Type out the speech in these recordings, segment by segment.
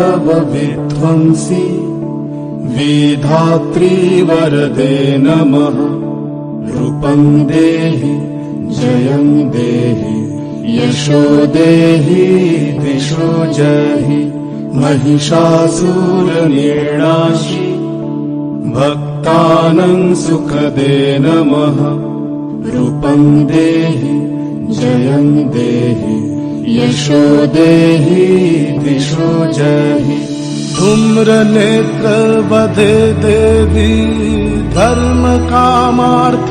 कैटवविध्वंसी विधात्री वरदे नमः। रूपं देहि जयं देहि यशो देहि दिशो जहि। महिषासुरनिर्णाशि भक्तानां सुखदे नमः। रूपं देहि जयं देहि यशो देहि दिशो जहि। धूम्रनेत्रवधे देवी धर्म कामार्थदायिनी।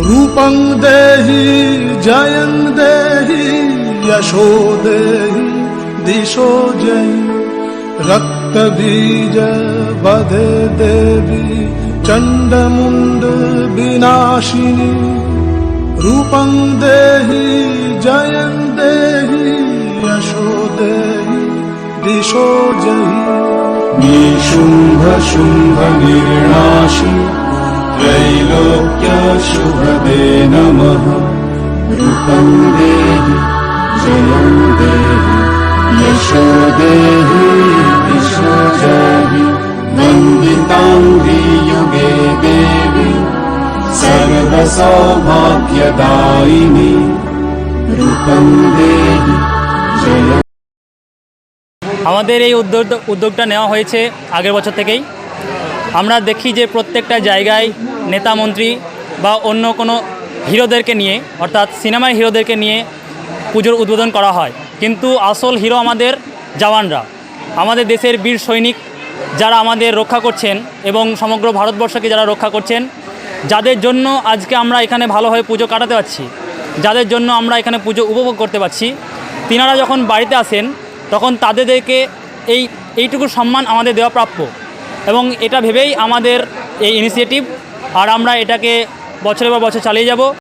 रूपं देहि जयं देहि यशो देहि दिशो जहि। रक्तबीज वधे देवी चण्डमुण्ड विनाशिनी। रूपं देहि जयं देहि यशो देहि दिशो जहि। निशुम्भ शुम्भ निर्णाशि त्रैलोक्य शुभदे नमः। रूपं देहि जयं देहि यशो देहि दिशो जहि। वन्दिताङ्घ्रि युगे देवी सर्वसौभाग्यदायिनी। रूपं देहि जयं। আমাদের এই উদ্যোগটা নেওয়া হয়েছে আগের বছর থেকেই। আমরা দেখি যে প্রত্যেকটা জায়গায় নেতা মন্ত্রী বা অন্য কোনো হিরোদেরকে নিয়ে, অর্থাৎ সিনেমার হিরোদেরকে নিয়ে পুজোর উদ্বোধন করা হয়, কিন্তু আসল হিরো আমাদের জওয়ানরা, আমাদের দেশের বীর সৈনিক যারা আমাদের রক্ষা করছেন এবং সমগ্র ভারতবর্ষকে যারা রক্ষা করছেন, যাদের জন্য আজকে আমরা এখানে ভালোভাবে পুজো কাটাতে পারছি, যাদের জন্য আমরা এখানে পুজো উপভোগ করতে পারছি, তিনারা যখন বাড়িতে আসেন তখন তাদেরকে এইটুকু সম্মান আমাদের দেওয়া প্রাপ্য। এবং এটা ভেবেই আমাদের এই ইনিশিয়েটিভ, আর আমরা এটাকে বছরের পর বছর চালিয়ে যাব।